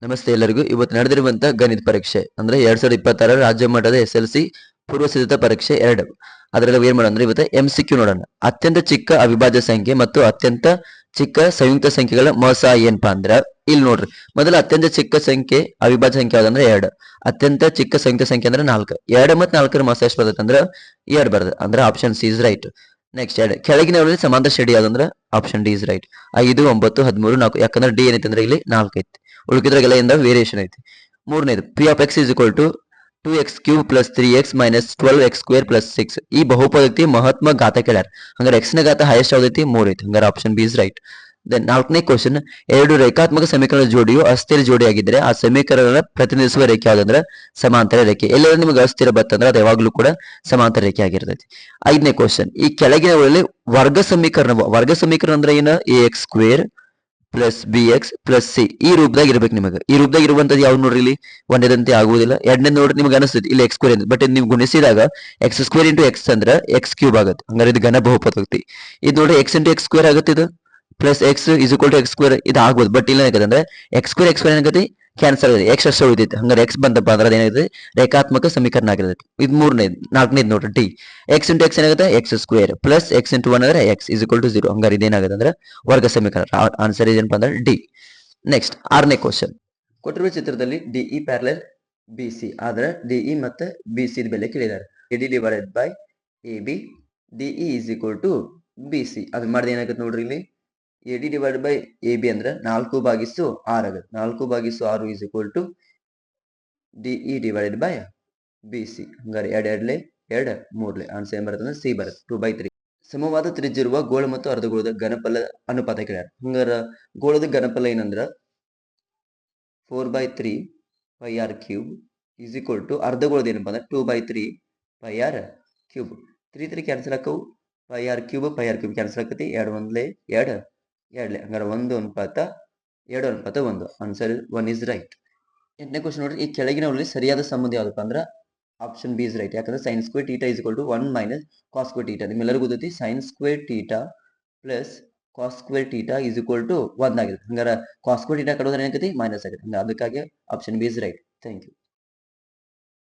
ನಮಸ್ತೆ ಎಲ್ಲರಿಗೂ. ಇವತ್ತು ನಡೆದಿರುವಂತ ಗಣಿತ ಪರೀಕ್ಷೆ ಅಂದ್ರೆ 2026 ರಾಜ್ಯ ಮಟ್ಟದ SLC ಪೂರ್ವ ಸಿದ್ಧತಾ ಪರೀಕ್ಷೆ 2. ಅದರಲ್ಲಿ ಏನ್ ಮಾಡೋಣ ಅಂದ್ರೆ ಇವತ್ತು MCQ ನೋಡೋಣ. ಅತ್ಯಂತ ಚಿಕ್ಕ ಅವಿಭಾಜ್ಯ ಸಂಖ್ಯೆ ಮತ್ತು ಅತ್ಯಂತ ಚಿಕ್ಕ ಸಂಯುಕ್ತ ಸಂಖ್ಯೆಗಳ ಮೊಸ ಏನಪ್ಪಾ ಅಂದ್ರ ಇಲ್ಲಿ ನೋಡ್ರಿ. ಮೊದಲ ಅತ್ಯಂತ ಚಿಕ್ಕ ಸಂಖ್ಯೆ ಅವಿಭಾಜ್ಯ ಸಂಖ್ಯೆ ಯಾವ್ದಂದ್ರೆ 2. ಅತ್ಯಂತ ಚಿಕ್ಕ ಸಂಯುಕ್ತ ಸಂಖ್ಯೆ ಅಂದ್ರೆ 4. 2 ಮತ್ತು 4ರ ಮೊಸ ಎಷ್ಟು ಬರ್ತದೆ ಅಂದ್ರೆ 2 ಬರ್ತದೆ. ಅಂದ್ರೆ option C is right. Next 2 ಕೆಳಗಿನವರಲ್ಲಿ ಸಮಾಂತರ ಶ್ರೇಣಿ ಯಾವ್ದಂದ್ರೆ ಆಪ್ಷನ್ ಡಿ ಇಸ್ ರೈಟ್. 5 9 13 4 ಯಾಕಂದ್ರೆ ಡಿ ಏನೈತೆ ಅಂದ್ರೆ ಇಲ್ಲಿ 4 ಐತಿ. ಉಳಿಕಿದ್ರಾಗೆಲ್ಲ ಇಂದ ವೇರಿಯೇಷನ್ ಐತಿ. ಮೂರನೇದು P of x is equal to 2x³ + 3x - 12x² + 6. ಈ ಬಹುಪದಕ್ಕೆ ಮಹತ್ಮ ಘಾತ ಕೇಳ್ಯಾರ. ಹಂಗಾರೆ ಎಕ್ಸ್ ನ ಘಾತ ಹೈಯೆಸ್ಟ್ ಯಾವ್ದೈತಿ 3 ಐತಿ. ಹಂಗಾರೆ option B is right. Then ನಾಲ್ಕನೇ ಕ್ವಶನ್, ಎರಡು ರೇಖಾತ್ಮಕ ಸಮೀಕರಣದ ಜೋಡಿಯು ಅಸ್ಥಿರ ಜೋಡಿಯಾಗಿದ್ದರೆ ಆ ಸಮೀಕರಣನ ಪ್ರತಿನಿಧಿಸುವ ರೇಖೆ ಯಾವ್ದಂದ್ರೆ ಸಮಾಂತರ ರೇಖೆ. ಎಲ್ಲರೂ ನಿಮಗೆ ಅಸ್ಥಿರ ಬರ್ತಂದ್ರೆ ಅದು ಯಾವಾಗ್ಲೂ ಕೂಡ ಸಮಾಂತರ ರೇಖೆ ಆಗಿರ್ತೈತಿ. ಐದನೇ ಕ್ವಶನ್, ಈ ಕೆಳಗಿನವುಗಳಲ್ಲಿ ವರ್ಗ ಸಮೀಕರಣ ಅಂದ್ರೆ ಏನು? ax² + bx + c ಈ ರೂಪದಾಗ ಇರ್ಬೇಕು ನಿಮಗೆ. ಈ ರೂಪದಾಗ ಇರುವಂತದ್ದು ಯಾವ್ದು ನೋಡ್ರಿ, ಇಲ್ಲಿ ಒಂದೇದಂತೆ ಆಗುವುದಿಲ್ಲ. ಎರಡನೇ ನೋಡ್ರಿ ನಿಮ್ಗೆ ಅನಿಸ್ತೈತಿ ಇಲ್ಲಿ x² ಅಂತ, ಬಟ್ ನೀವು ಗುಣಿಸಿದಾಗ x² × x ಅಂದ್ರೆ x³ ಆಗುತ್ತೆ. ಹಂಗಾರೆ ಇದು ಘನ ಬಹುಪದೋಕ್ತಿ. ಇದು ನೋಡ್ರಿ x × x² ಆಗುತ್ತೆ. ಇದು ಪ್ಲಸ್ x = x² ಇದು ಆಗ್ಬೋದು. ಬಟ್ ಇಲ್ಲ ಏನಾಗತ್ತೆ x² ಏನಾಗತ್ತೆ ಕ್ಯಾನ್ಸಲ್ ಆಗಿದೆ, x ಅಷ್ಟೇ ಉಳಿತೈತೆ. ಹಂಗಾರೆ x ಬಂದಪ್ಪ ಅಂದ್ರೆ ಅದೇನಾಗುತ್ತೆ ರೇಖಾತ್ಮಕ ಸಮೀಕರಣ ಆಗಿರ್ತೈತಿ. ಇದು ಮೂರನೇದು. ನಾಲ್ಕನೇದು ನೋಡ್ರಿ ಡಿ, x × x ಏನಾಗುತ್ತೆ x² ಪ್ಲಸ್ x × 1 ಅಂದ್ರೆ x = 0. ಹಂಗಾರೆ ಇದೇನಾಗುತ್ತೆ ಅಂದ್ರೆ ವರ್ಗ ಸಮೀಕರಣ. ಆನ್ಸರ್ ಏನಪ್ಪಾ ಅಂದ್ರೆ ಡಿ. ನೆಕ್ಸ್ಟ್ ಆರನೇ ಕ್ವಶನ್, ಕೊಟ್ಟಿರುವ ಚಿತ್ರದಲ್ಲಿ DE ಪ್ಯಾರಲಲ್ BC ಆದ್ರೆ DE ಮತ್ತೆ BC ಬೆಲೆ ಕೇಳಿದ್ದಾರೆ. AD / AB DE = BC. ಅದು ಮಾಡಿದ್ರೆ ಏನಾಗುತ್ತೆ ನೋಡ್ರಿ, ಇಲ್ಲಿ AD / AB ಅಂದ್ರೆ 4/6 ಆಗುತ್ತೆ. 4/6 = DE / BC. ಹಂಗಾರೆ 2 2 3 ಆನ್ಸರ್ ಏನ್ ಬರುತ್ತೆ ಅಂದ್ರೆ ಸಿ ಬರುತ್ತೆ, 2/3. ಸಮವಾದ ತ್ರಿಜ್ಯ ಇರುವ ಗೋಳ ಮತ್ತು ಅರ್ಧಗೋಳದ ಘನಫಲ ಅನುಪಾತ ಕೇಳ್ಯಾರ. ಹಂಗಾರ ಗೋಳದ ಘನಫಲ ಏನಂದ್ರ 4/3 πr³ = ಅರ್ಧಗೋಳದ ಏನಪ್ಪಾ ಅಂದ್ರೆ 2/3 πr³. 3 3 ಕ್ಯಾನ್ಸಲ್ ಆಕವು, πr³ ಕ್ಯಾನ್ಸಲ್ ಆಕತಿ. 2 1 2 2. ಹಂಗಾರೆ 1:2:1. Answer 1 is right. ಎಂಟನೇ ಕ್ವಶನ್ ನೋಡ್ರಿ, ಈ ಕೆಳಗಿನವರಲ್ಲಿ ಸರಿಯಾದ ಸಂಬಂಧ ಯಾವ್ದಪ್ಪ ಅಂದ್ರೆ ಆಪ್ಷನ್ ಬಿ ಇಸ್ ರೈಟ್. ಯಾಕಂದ್ರೆ sin² θ = 1 - cos² θ. ನಿಮ್ಮೆಲ್ಲರಿಗೂ ಗೊತ್ತೈತಿ sin² θ ಪ್ಲಸ್ cos² θ = 1 ಆಗಿರುತ್ತೆ. ಹಂಗಾರೆ cos² θ ಕಡೋದ್ರೆ ಏನಾಗೈತಿ ಮೈನಸ್ ಆಗುತ್ತೆ. ಅದಕ್ಕಾಗಿ option B is right. Thank you.